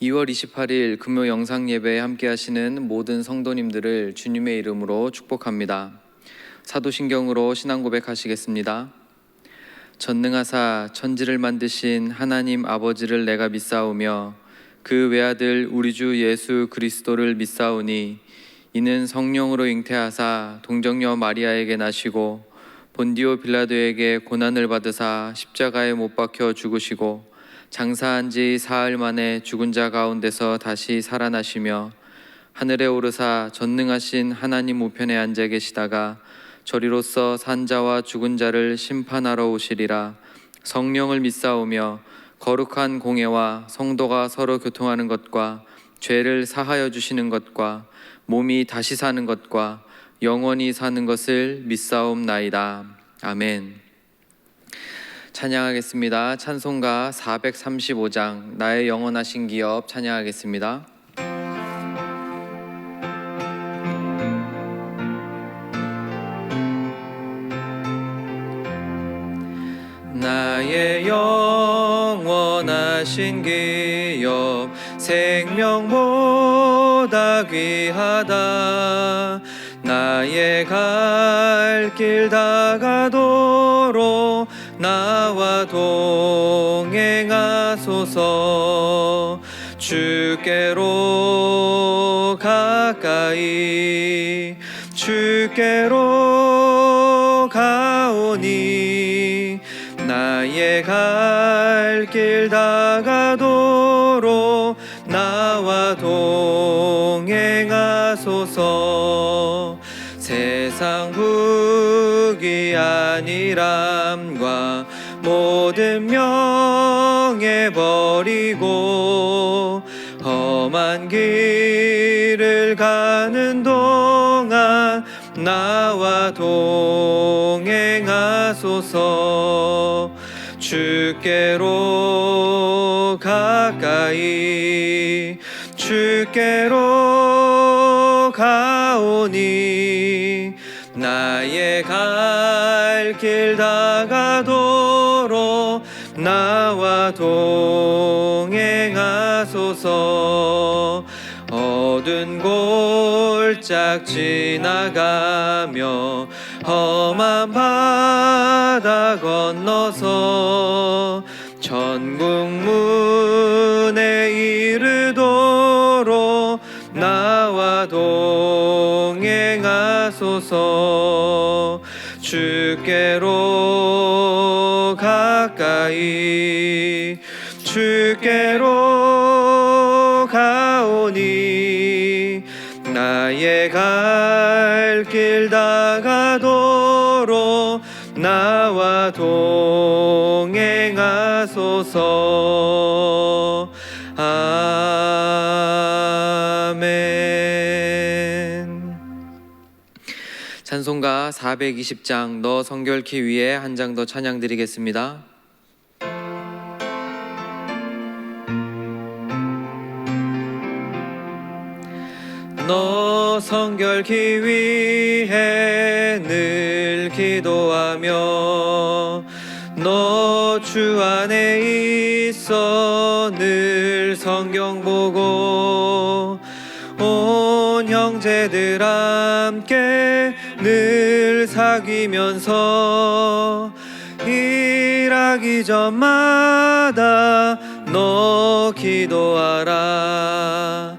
2월 28일 금요 영상 예배에 함께 하시는 모든 성도님들을 주님의 이름으로 축복합니다. 사도신경으로 신앙 고백하시겠습니다. 전능하사 천지를 만드신 하나님 아버지를 내가 믿사오며 그 외아들 우리 주 예수 그리스도를 믿사오니 이는 성령으로 잉태하사 동정녀 마리아에게 나시고 본디오 빌라도에게 고난을 받으사 십자가에 못 박혀 죽으시고 장사한 지 사흘 만에 죽은 자 가운데서 다시 살아나시며 하늘에 오르사 전능하신 하나님 우편에 앉아 계시다가 저리로서 산 자와 죽은 자를 심판하러 오시리라. 성령을 믿사오며 거룩한 공예와 성도가 서로 교통하는 것과 죄를 사하여 주시는 것과 몸이 다시 사는 것과 영원히 사는 것을 믿사옵나이다. 아멘. 찬양하겠습니다. 찬송가 435장 나의 영원하신 기업 찬양하겠습니다. 나의 영원하신 기업 생명보다 귀하다. 나의 갈 길 다가도록 나와 동행하소서. 주께로 가까이 주께로 가오니 나의 갈 길 다가도록 나와 동행하소서. 세상 부귀 아니람과 모든 명예 버리고 험한 길을 가는 동안 나와 동행하소서. 주께로 가까이 주께로 가오니 나의 갈 길 다가도록 나와 동행하소서. 어두운 골짝 지나가며 험한 바다 건너서 천국 문에 이르도록 나와 동행하소서. 주께로 가까이 주께로 가오니 나의 갈 길 다가도록 나와 동행하소서. 아멘. 찬송가 420장 너 성결케 위에 한 장 더 찬양 드리겠습니다. 너 성결케 위해 늘 기도하며 너 주 안에 있어 늘 성경 보고 온 형제들 함께 늘 사귀면서 일하기 전마다 너 기도하라.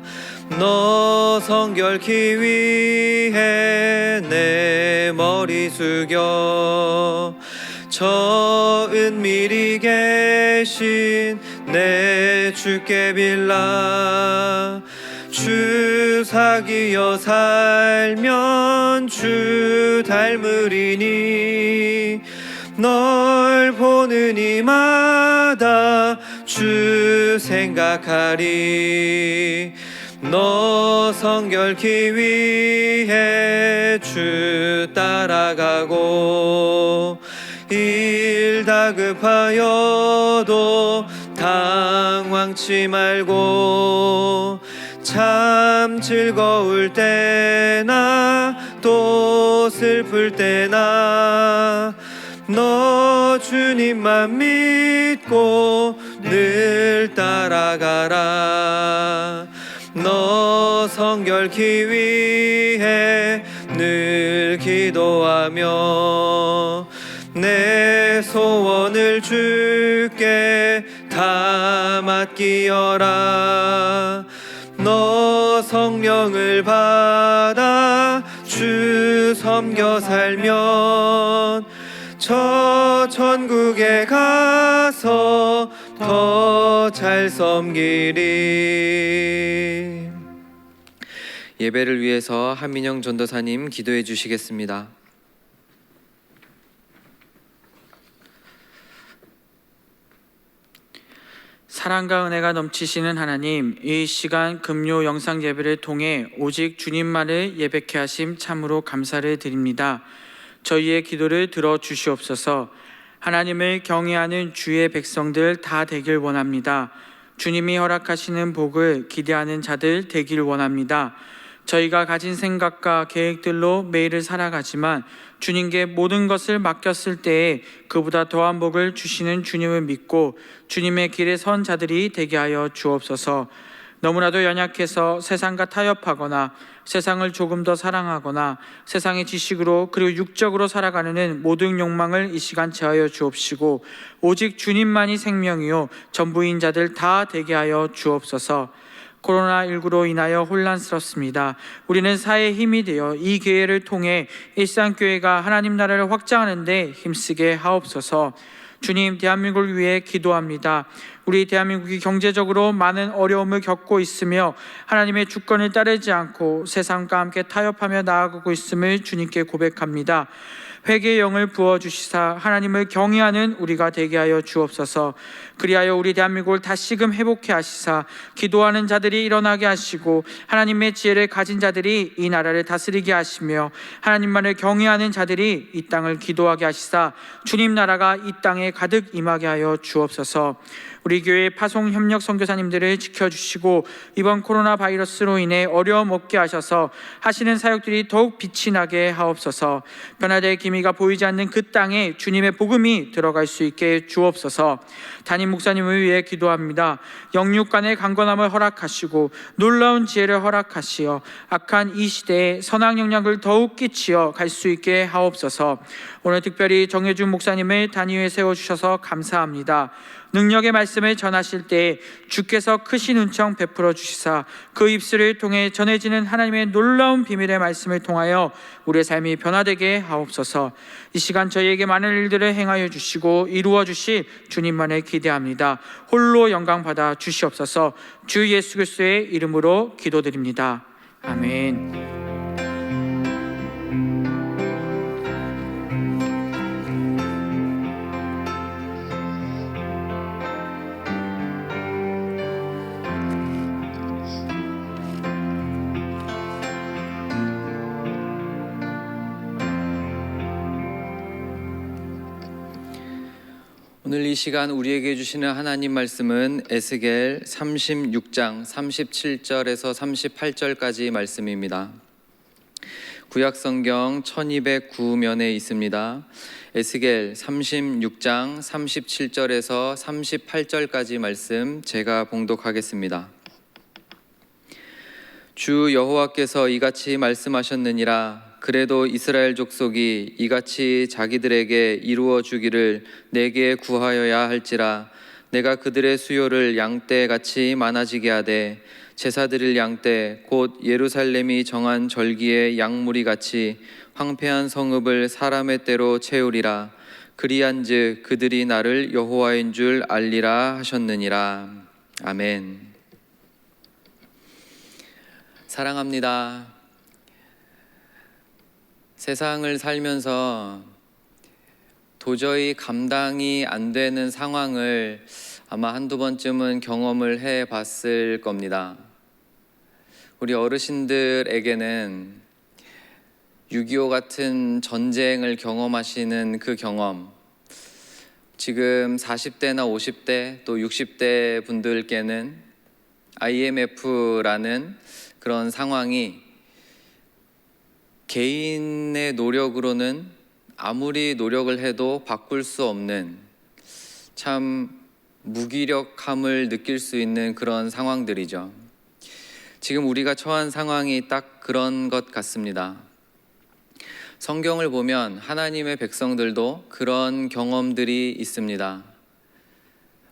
너 성결케 위해 내 머리 숙여 저 은밀히 계신 내 주께 빌라. 주 사귀어 살면 주 닮으리니 널 보는 이마다 주 생각하리. 너 성결케 위해 주 따라가고 일 다급하여도 당황치 말고 참 즐거울 때나 또 슬플 때나 너 주님만 믿고 늘 따라가라. 정결케 위해 늘 기도하며 내 소원을 주께 다 맡기어라. 너 성령을 받아 주 섬겨 살면 저 천국에 가서 더 잘 섬기리. 예배를 위해서 한민영 전도사님 기도해 주시겠습니다. 사랑과 은혜가 넘치시는 하나님, 이 시간 금요 영상 예배를 통해 오직 주님만을 예배케 하심 참으로 감사를 드립니다. 저희의 기도를 들어주시옵소서. 하나님을 경외하는 주의 백성들 다 되길 원합니다. 주님이 허락하시는 복을 기대하는 자들 되길 원합니다. 저희가 가진 생각과 계획들로 매일을 살아가지만 주님께 모든 것을 맡겼을 때에 그보다 더한 복을 주시는 주님을 믿고 주님의 길에 선 자들이 되게 하여 주옵소서. 너무나도 연약해서 세상과 타협하거나 세상을 조금 더 사랑하거나 세상의 지식으로 그리고 육적으로 살아가는 모든 욕망을 이 시간 제하여 주옵시고 오직 주님만이 생명이요 전부인 자들 다 되게 하여 주옵소서. 코로나19로 인하여 혼란스럽습니다. 우리는 사회의 힘이 되어 이 기회를 통해 일상교회가 하나님 나라를 확장하는 데 힘쓰게 하옵소서. 주님, 대한민국을 위해 기도합니다. 우리 대한민국이 경제적으로 많은 어려움을 겪고 있으며 하나님의 주권을 따르지 않고 세상과 함께 타협하며 나아가고 있음을 주님께 고백합니다. 회개의 영을 부어주시사 하나님을 경외하는 우리가 되게 하여 주옵소서. 그리하여 우리 대한민국을 다시금 회복해 하시사 기도하는 자들이 일어나게 하시고 하나님의 지혜를 가진 자들이 이 나라를 다스리게 하시며 하나님만을 경외하는 자들이 이 땅을 기도하게 하시사 주님 나라가 이 땅에 가득 임하게 하여 주옵소서. 우리 교회 파송 협력 선교사님들을 지켜주시고 이번 코로나 바이러스로 인해 어려움 없게 하셔서 하시는 사역들이 더욱 빛이 나게 하옵소서. 변화될 기미가 보이지 않는 그 땅에 주님의 복음이 들어갈 수 있게 주옵소서. 담임 목사님을 위해 기도합니다. 영육간의 강건함을 허락하시고 놀라운 지혜를 허락하시어 악한 이 시대에 선한 영향을 더욱 끼치어 갈 수 있게 하옵소서. 오늘 특별히 정혜준 목사님을 단위에 세워주셔서 감사합니다. 능력의 말씀을 전하실 때 주께서 크신 은총 베풀어 주시사 그 입술을 통해 전해지는 하나님의 놀라운 비밀의 말씀을 통하여 우리의 삶이 변화되게 하옵소서. 이 시간 저희에게 많은 일들을 행하여 주시고 이루어 주실 주님만을 기대합니다. 홀로 영광 받아 주시옵소서. 주 예수 그리스도의 이름으로 기도드립니다. 아멘. 오늘 이 시간 우리에게 주시는 하나님 말씀은 에스겔 36장 37절에서 38절까지 말씀입니다. 구약성경 1209면에 있습니다. 에스겔 36장 37절에서 38절까지 말씀 제가 봉독하겠습니다. 주 여호와께서 이같이 말씀하셨느니라. 그래도 이스라엘 족속이 이같이 자기들에게 이루어 주기를 내게 구하여야 할지라. 내가 그들의 수요를 양떼같이 많아지게 하되 제사 드릴 양떼 곧 예루살렘이 정한 절기의 양무리 같이 황폐한 성읍을 사람의 때로 채우리라. 그리한즉 그들이 나를 여호와인 줄 알리라 하셨느니라. 아멘. 사랑합니다. 세상을 살면서 도저히 감당이 안 되는 상황을 아마 한두 번쯤은 경험을 해 봤을 겁니다. 우리 어르신들에게는 6.25 같은 전쟁을 경험하시는 그 경험, 지금 40대나 50대 또 60대 분들께는 IMF라는 그런 상황이 개인의 노력으로는 아무리 노력을 해도 바꿀 수 없는 참 무기력함을 느낄 수 있는 그런 상황들이죠. 지금 우리가 처한 상황이 딱 그런 것 같습니다. 성경을 보면 하나님의 백성들도 그런 경험들이 있습니다.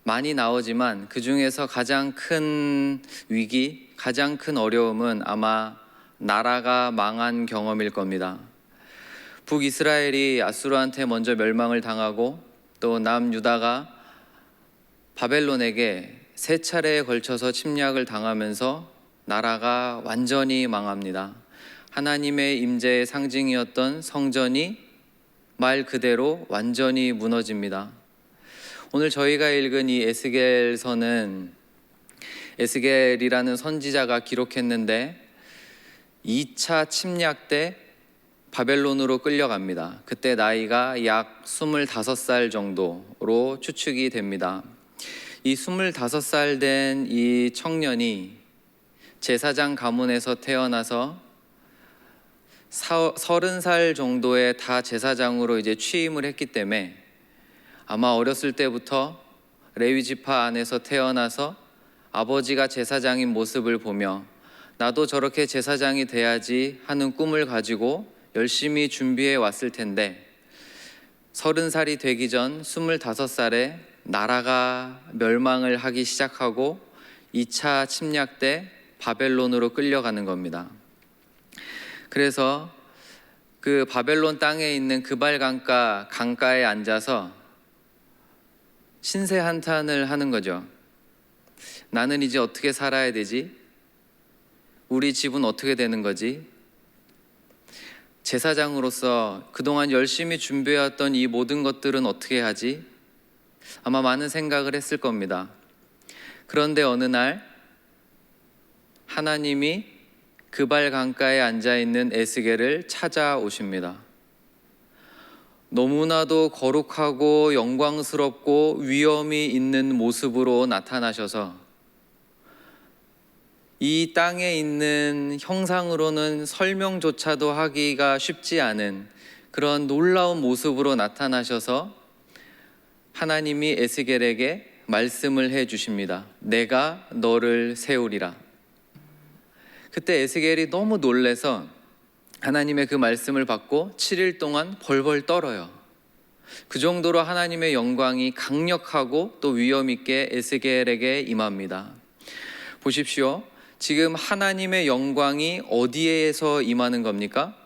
많이 나오지만 그 중에서 가장 큰 위기, 가장 큰 어려움은 아마 나라가 망한 경험일 겁니다. 북이스라엘이 아수르한테 먼저 멸망을 당하고 또 남유다가 바벨론에게 3차례에 걸쳐서 침략을 당하면서 나라가 완전히 망합니다. 하나님의 임재의 상징이었던 성전이 말 그대로 완전히 무너집니다. 오늘 저희가 읽은 이 에스겔서는 에스겔이라는 선지자가 기록했는데 2차 침략 때 바벨론으로 끌려갑니다. 그때 나이가 약 25살 정도로 추측이 됩니다. 이 25살 된 이 청년이 제사장 가문에서 태어나서 30살 정도에 다 제사장으로 이제 취임을 했기 때문에 아마 어렸을 때부터 레위 지파 안에서 태어나서 아버지가 제사장인 모습을 보며 나도 저렇게 제사장이 돼야지 하는 꿈을 가지고 열심히 준비해 왔을 텐데 30살이 되기 전 25살에 나라가 멸망을 하기 시작하고 2차 침략 때 바벨론으로 끌려가는 겁니다. 그래서 그 바벨론 땅에 있는 그발 강가에 앉아서 신세 한탄을 하는 거죠. 나는 이제 어떻게 살아야 되지? 우리 집은 어떻게 되는 거지? 제사장으로서 그동안 열심히 준비해왔던 이 모든 것들은 어떻게 하지? 아마 많은 생각을 했을 겁니다. 그런데 어느 날 하나님이 그발 강가에 앉아있는 에스겔을 찾아오십니다. 너무나도 거룩하고 영광스럽고 위엄이 있는 모습으로 나타나셔서 이 땅에 있는 형상으로는 설명조차도 하기가 쉽지 않은 그런 놀라운 모습으로 나타나셔서 하나님이 에스겔에게 말씀을 해 주십니다. 내가 너를 세우리라. 그때 에스겔이 너무 놀라서 하나님의 그 말씀을 받고 7일 동안 벌벌 떨어요. 그 정도로 하나님의 영광이 강력하고 또 위엄 있게 에스겔에게 임합니다. 보십시오. 지금 하나님의 영광이 어디에서 임하는 겁니까?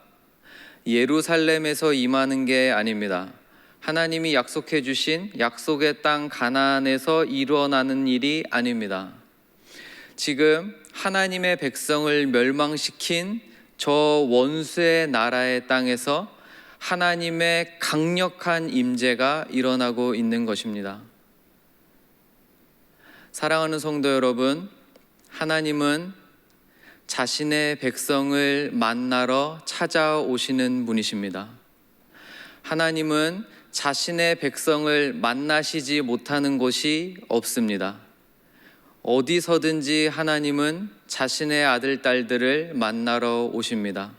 예루살렘에서 임하는 게 아닙니다. 하나님이 약속해 주신 약속의 땅 가나안에서 일어나는 일이 아닙니다. 지금 하나님의 백성을 멸망시킨 저 원수의 나라의 땅에서 하나님의 강력한 임재가 일어나고 있는 것입니다. 사랑하는 성도 여러분, 하나님은 자신의 백성을 만나러 찾아오시는 분이십니다. 하나님은 자신의 백성을 만나시지 못하는 곳이 없습니다. 어디서든지 하나님은 자신의 아들, 딸들을 만나러 오십니다.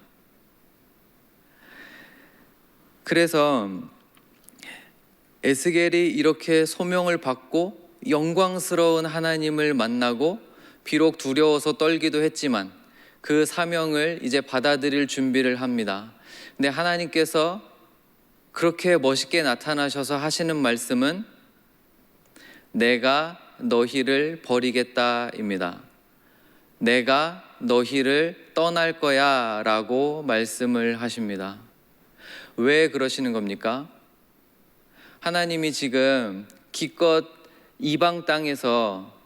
그래서 에스겔이 이렇게 소명을 받고 영광스러운 하나님을 만나고 비록 두려워서 떨기도 했지만 그 사명을 이제 받아들일 준비를 합니다. 근데 하나님께서 그렇게 멋있게 나타나셔서 하시는 말씀은 내가 너희를 버리겠다입니다. 내가 너희를 떠날 거야 라고 말씀을 하십니다. 왜 그러시는 겁니까? 하나님이 지금 기껏 이방 땅에서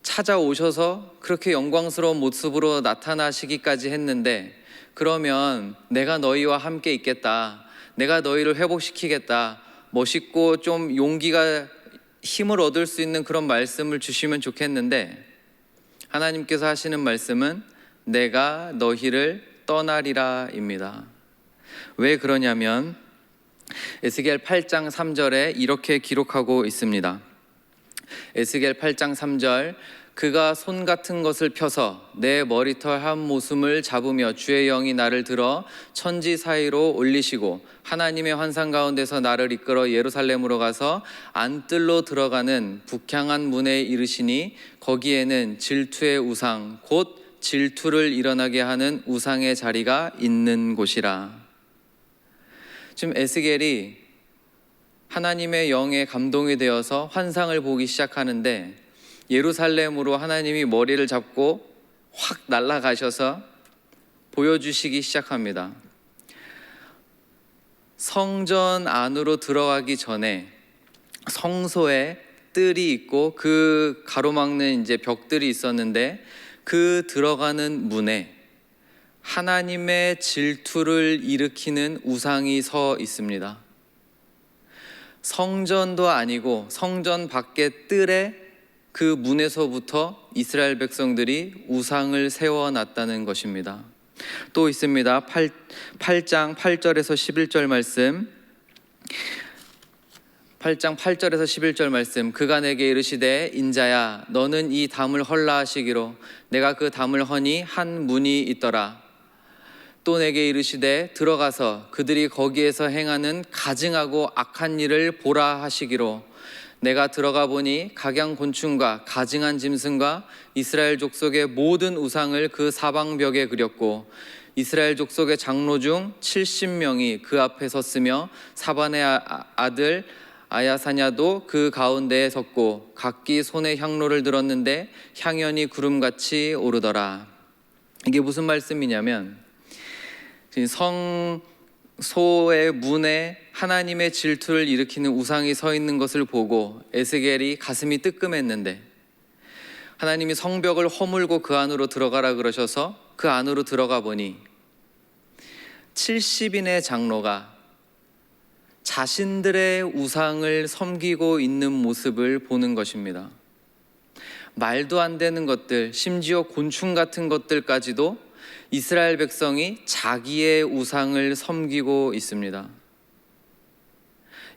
찾아오셔서 그렇게 영광스러운 모습으로 나타나시기까지 했는데 그러면 내가 너희와 함께 있겠다, 내가 너희를 회복시키겠다, 멋있고 좀 용기가 힘을 얻을 수 있는 그런 말씀을 주시면 좋겠는데 하나님께서 하시는 말씀은 내가 너희를 떠나리라 입니다. 왜 그러냐면 에스겔 8장 3절에 이렇게 기록하고 있습니다. 에스겔 8장 3절 그가 손 같은 것을 펴서 내 머리털 한 모순을 잡으며 주의 영이 나를 들어 천지 사이로 올리시고 하나님의 환상 가운데서 나를 이끌어 예루살렘으로 가서 안뜰로 들어가는 북향한 문에 이르시니 거기에는 질투의 우상 곧 질투를 일어나게 하는 우상의 자리가 있는 곳이라. 지금 에스겔이 하나님의 영에 감동이 되어서 환상을 보기 시작하는데, 예루살렘으로 하나님이 머리를 잡고 확 날아가셔서 보여주시기 시작합니다. 성전 안으로 들어가기 전에 성소에 뜰이 있고 그 가로막는 이제 벽들이 있었는데, 그 들어가는 문에 하나님의 질투를 일으키는 우상이 서 있습니다. 성전도 아니고 성전 밖의 뜰에 그 문에서부터 이스라엘 백성들이 우상을 세워놨다는 것입니다. 또 있습니다. 8장 8절에서 11절 말씀. 8장 8절에서 11절 말씀. 그가 내게 이르시되 인자야 너는 이 담을 헐라 하시기로 내가 그 담을 허니 한 문이 있더라. 또 내게 이르시되 들어가서 그들이 거기에서 행하는 가증하고 악한 일을 보라 하시기로 내가 들어가 보니 각양곤충과 가증한 짐승과 이스라엘 족속의 모든 우상을 그 사방벽에 그렸고 이스라엘 족속의 장로 중 70명이 그 앞에 섰으며 사반의 아들 아야사냐도 그 가운데에 섰고 각기 손에 향로를 들었는데 향연이 구름같이 오르더라. 이게 무슨 말씀이냐면, 성소의 문에 하나님의 질투를 일으키는 우상이 서 있는 것을 보고 에스겔이 가슴이 뜨끔했는데, 하나님이 성벽을 허물고 그 안으로 들어가라 그러셔서 그 안으로 들어가 보니 70인의 장로가 자신들의 우상을 섬기고 있는 모습을 보는 것입니다. 말도 안 되는 것들, 심지어 곤충 같은 것들까지도 이스라엘 백성이 자기의 우상을 섬기고 있습니다.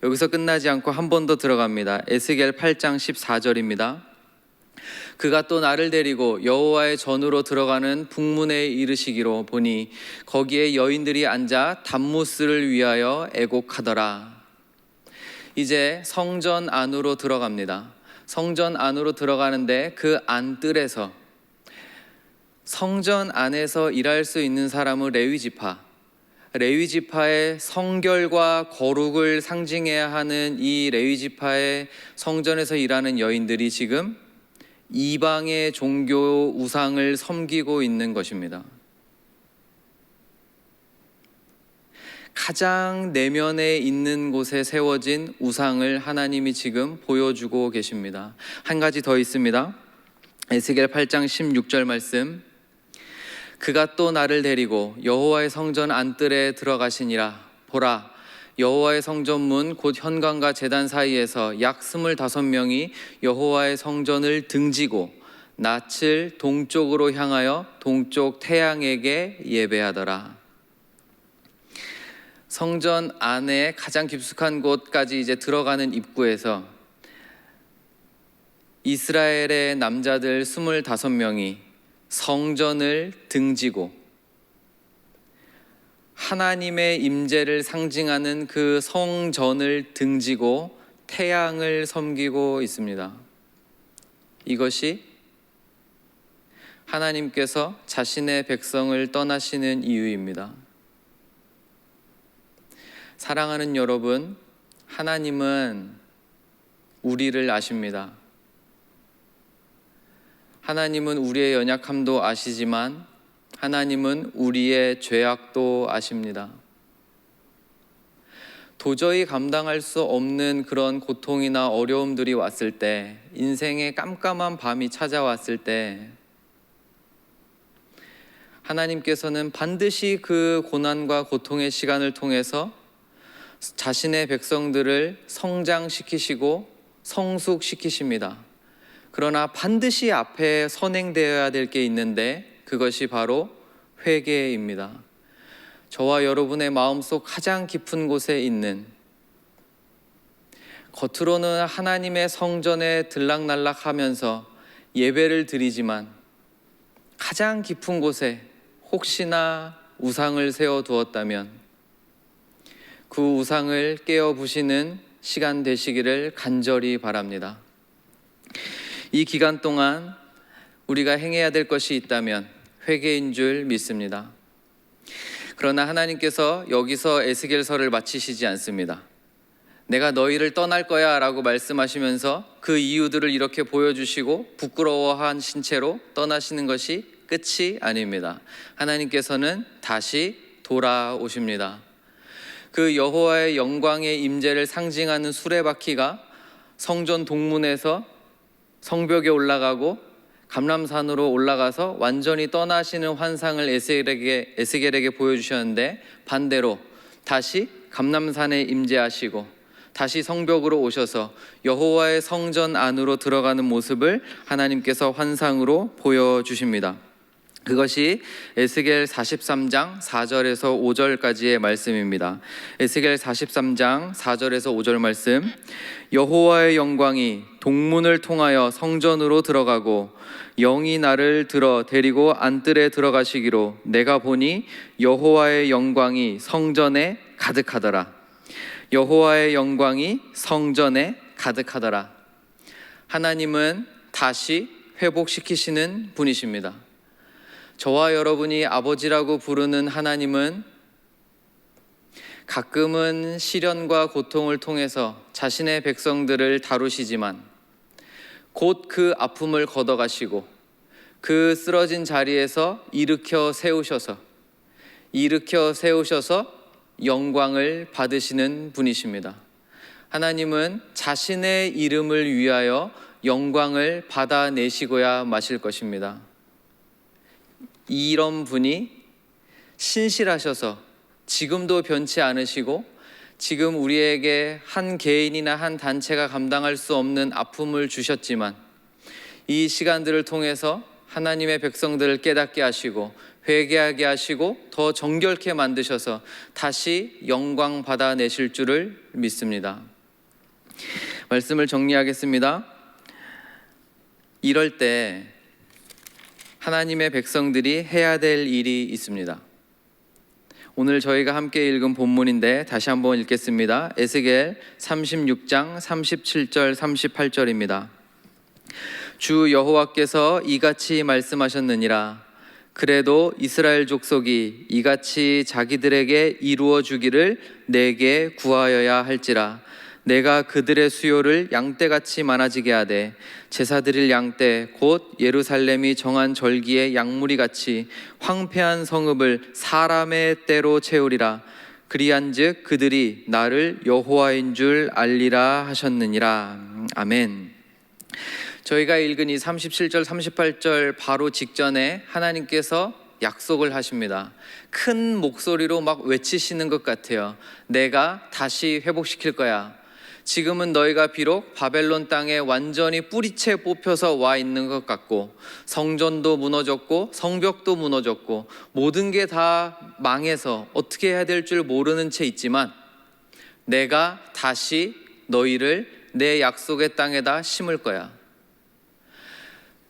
여기서 끝나지 않고 한 번 더 들어갑니다. 에스겔 8장 14절입니다. 그가 또 나를 데리고 여호와의 전으로 들어가는 북문에 이르시기로 보니 거기에 여인들이 앉아 담무스를 위하여 애곡하더라. 이제 성전 안으로 들어갑니다. 성전 안으로 들어가는데 그 안뜰에서 성전 안에서 일할 수 있는 사람은 레위지파의 성결과 거룩을 상징해야 하는 이 레위지파의 성전에서 일하는 여인들이 지금 이방의 종교 우상을 섬기고 있는 것입니다. 가장 내면에 있는 곳에 세워진 우상을 하나님이 지금 보여주고 계십니다. 한 가지 더 있습니다. 에스겔 8장 16절 말씀. 그가 또 나를 데리고 여호와의 성전 안뜰에 들어가시니라. 보라, 여호와의 성전문 곧 현관과 제단 사이에서 약 25명이 여호와의 성전을 등지고 낯을 동쪽으로 향하여 동쪽 태양에게 예배하더라. 성전 안에 가장 깊숙한 곳까지 이제 들어가는 입구에서 이스라엘의 남자들 25명이 성전을 등지고 하나님의 임재를 상징하는 그 성전을 등지고 태양을 섬기고 있습니다. 이것이 하나님께서 자신의 백성을 떠나시는 이유입니다. 사랑하는 여러분, 하나님은 우리를 아십니다. 하나님은 우리의 연약함도 아시지만 하나님은 우리의 죄악도 아십니다. 도저히 감당할 수 없는 그런 고통이나 어려움들이 왔을 때, 인생의 깜깜한 밤이 찾아왔을 때 하나님께서는 반드시 그 고난과 고통의 시간을 통해서 자신의 백성들을 성장시키시고 성숙시키십니다. 그러나 반드시 앞에 선행되어야 될 게 있는데 그것이 바로 회개입니다. 저와 여러분의 마음속 가장 깊은 곳에 있는, 겉으로는 하나님의 성전에 들락날락하면서 예배를 드리지만 가장 깊은 곳에 혹시나 우상을 세워두었다면 그 우상을 깨어부시는 시간 되시기를 간절히 바랍니다. 이 기간 동안 우리가 행해야 될 것이 있다면 회개인 줄 믿습니다. 그러나 하나님께서 여기서 에스겔서를 마치시지 않습니다. 내가 너희를 떠날 거야 라고 말씀하시면서 그 이유들을 이렇게 보여주시고 부끄러워하신 채로 떠나시는 것이 끝이 아닙니다. 하나님께서는 다시 돌아오십니다. 그 여호와의 영광의 임재를 상징하는 수레바퀴가 성전 동문에서 성벽에 올라가고 감람산으로 올라가서 완전히 떠나시는 환상을 에스겔에게 보여주셨는데, 반대로 다시 감람산에 임재하시고 다시 성벽으로 오셔서 여호와의 성전 안으로 들어가는 모습을 하나님께서 환상으로 보여주십니다. 그것이 에스겔 43장 4절에서 5절까지의 말씀입니다. 에스겔 43장 4절에서 5절 말씀. 여호와의 영광이 동문을 통하여 성전으로 들어가고 영이 나를 데리고 안뜰에 들어가시기로 내가 보니 여호와의 영광이 성전에 가득하더라. 여호와의 영광이 성전에 가득하더라. 하나님은 다시 회복시키시는 분이십니다. 저와 여러분이 아버지라고 부르는 하나님은 가끔은 시련과 고통을 통해서 자신의 백성들을 다루시지만 곧 그 아픔을 걷어가시고 그 쓰러진 자리에서 일으켜 세우셔서 영광을 받으시는 분이십니다. 하나님은 자신의 이름을 위하여 영광을 받아내시고야 마실 것입니다. 이런 분이 신실하셔서 지금도 변치 않으시고 지금 우리에게 한 개인이나 한 단체가 감당할 수 없는 아픔을 주셨지만 이 시간들을 통해서 하나님의 백성들을 깨닫게 하시고 회개하게 하시고 더 정결케 만드셔서 다시 영광 받아내실 줄을 믿습니다. 말씀을 정리하겠습니다. 이럴 때 하나님의 백성들이 해야 될 일이 있습니다. 오늘 저희가 함께 읽은 본문인데 다시 한번 읽겠습니다. 에스겔 36장 37절 38절입니다. 주 여호와께서 이같이 말씀하셨느니라. 그래도 이스라엘 족속이 이같이 자기들에게 이루어 주기를 내게 구하여야 할지라. 내가 그들의 수요를 양떼같이 많아지게 하되 제사 드릴 양떼 곧 예루살렘이 정한 절기의 양무리같이 황폐한 성읍을 사람의 떼로 채우리라. 그리한즉 그들이 나를 여호와인 줄 알리라 하셨느니라. 아멘. 저희가 읽은 이 37절 38절 바로 직전에 하나님께서 약속을 하십니다. 큰 목소리로 막 외치시는 것 같아요. 내가 다시 회복시킬 거야. 지금은 너희가 비록 바벨론 땅에 완전히 뿌리채 뽑혀서 와 있는 것 같고 성전도 무너졌고 성벽도 무너졌고 모든 게 다 망해서 어떻게 해야 될 줄 모르는 채 있지만 내가 다시 너희를 내 약속의 땅에다 심을 거야.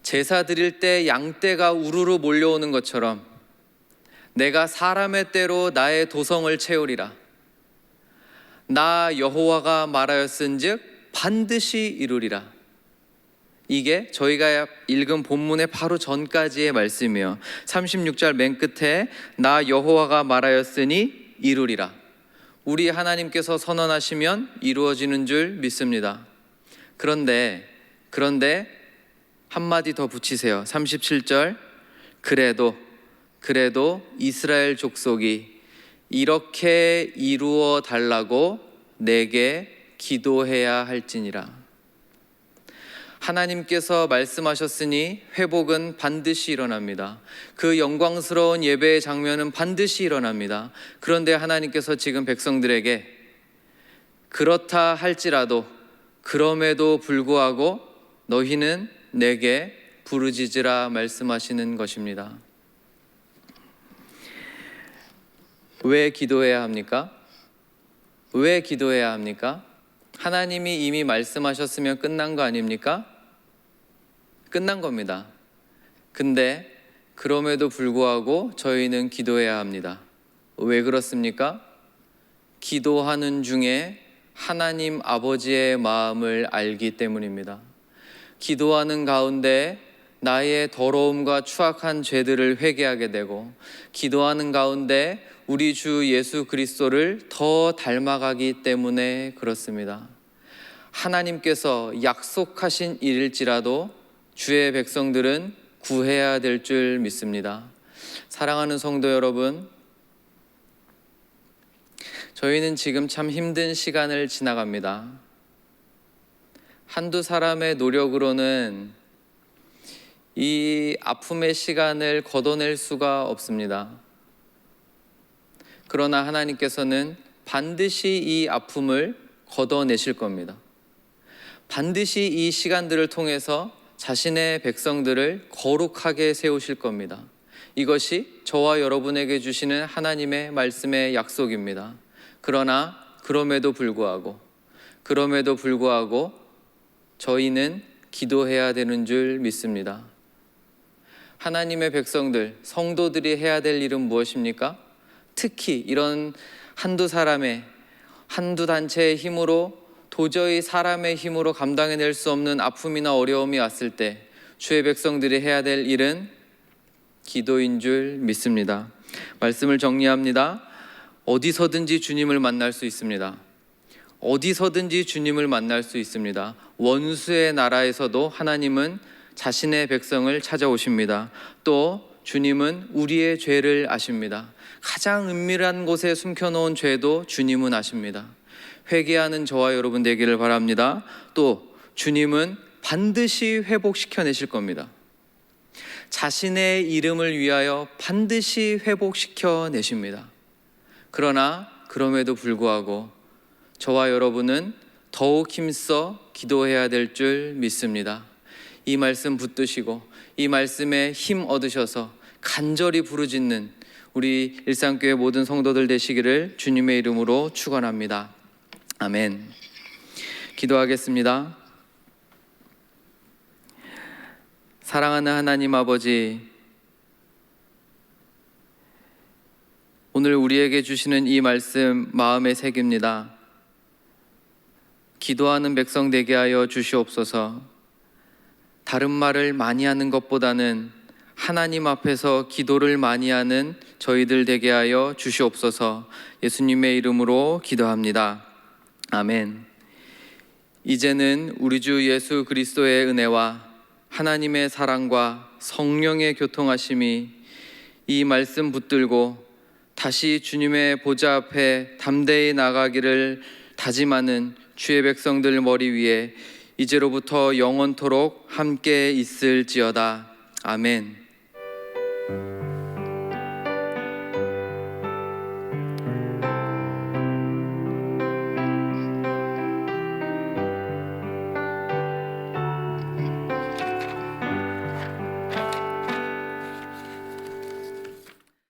제사 드릴 때 양떼가 우르르 몰려오는 것처럼 내가 사람의 떼로 나의 도성을 채우리라. 나 여호와가 말하였은즉 반드시 이루리라. 이게 저희가 읽은 본문의 바로 전까지의 말씀이에요. 36절 맨 끝에 나 여호와가 말하였으니 이루리라. 우리 하나님께서 선언하시면 이루어지는 줄 믿습니다. 그런데 한마디 더 붙이세요. 37절 그래도 이스라엘 족속이 이렇게 이루어 달라고 내게 기도해야 할지니라. 하나님께서 말씀하셨으니 회복은 반드시 일어납니다. 그 영광스러운 예배의 장면은 반드시 일어납니다. 그런데 하나님께서 지금 백성들에게 그렇다 할지라도 그럼에도 불구하고 너희는 내게 부르짖으라 말씀하시는 것입니다. 왜 기도해야 합니까? 왜 기도해야 합니까? 하나님이 이미 말씀하셨으면 끝난 거 아닙니까? 끝난 겁니다. 근데 그럼에도 불구하고 저희는 기도해야 합니다. 왜 그렇습니까? 기도하는 중에 하나님 아버지의 마음을 알기 때문입니다. 기도하는 가운데 나의 더러움과 추악한 죄들을 회개하게 되고 기도하는 가운데 우리 주 예수 그리스도를 더 닮아가기 때문에 그렇습니다. 하나님께서 약속하신 일일지라도 주의 백성들은 구해야 될 줄 믿습니다. 사랑하는 성도 여러분, 저희는 지금 참 힘든 시간을 지나갑니다. 한두 사람의 노력으로는 이 아픔의 시간을 걷어낼 수가 없습니다. 그러나 하나님께서는 반드시 이 아픔을 걷어내실 겁니다. 반드시 이 시간들을 통해서 자신의 백성들을 거룩하게 세우실 겁니다. 이것이 저와 여러분에게 주시는 하나님의 말씀의 약속입니다. 그러나 그럼에도 불구하고 저희는 기도해야 되는 줄 믿습니다. 하나님의 백성들, 성도들이 해야 될 일은 무엇입니까? 특히 이런 한두 사람의, 한두 단체의 힘으로 도저히 사람의 힘으로 감당해낼 수 없는 아픔이나 어려움이 왔을 때 주의 백성들이 해야 될 일은 기도인 줄 믿습니다. 말씀을 정리합니다. 어디서든지 주님을 만날 수 있습니다. 어디서든지 주님을 만날 수 있습니다. 원수의 나라에서도 하나님은 자신의 백성을 찾아오십니다. 또 주님은 우리의 죄를 아십니다. 가장 은밀한 곳에 숨겨놓은 죄도 주님은 아십니다. 회개하는 저와 여러분 되기를 바랍니다. 또 주님은 반드시 회복시켜내실 겁니다. 자신의 이름을 위하여 반드시 회복시켜내십니다. 그러나 그럼에도 불구하고 저와 여러분은 더욱 힘써 기도해야 될 줄 믿습니다. 이 말씀 붙드시고 이 말씀에 힘 얻으셔서 간절히 부르짖는 우리 일상교회 모든 성도들 되시기를 주님의 이름으로 축원합니다. 아멘. 기도하겠습니다. 사랑하는 하나님 아버지, 오늘 우리에게 주시는 이 말씀 마음에 새깁니다. 기도하는 백성 되게 하여 주시옵소서. 다른 말을 많이 하는 것보다는 하나님 앞에서 기도를 많이 하는 저희들 되게 하여 주시옵소서. 예수님의 이름으로 기도합니다. 아멘. 이제는 우리 주 예수 그리스도의 은혜와 하나님의 사랑과 성령의 교통하심이 이 말씀 붙들고 다시 주님의 보좌 앞에 담대히 나가기를 다짐하는 주의 백성들 머리 위에 이제로부터 영원토록 함께 있을지어다. 아멘.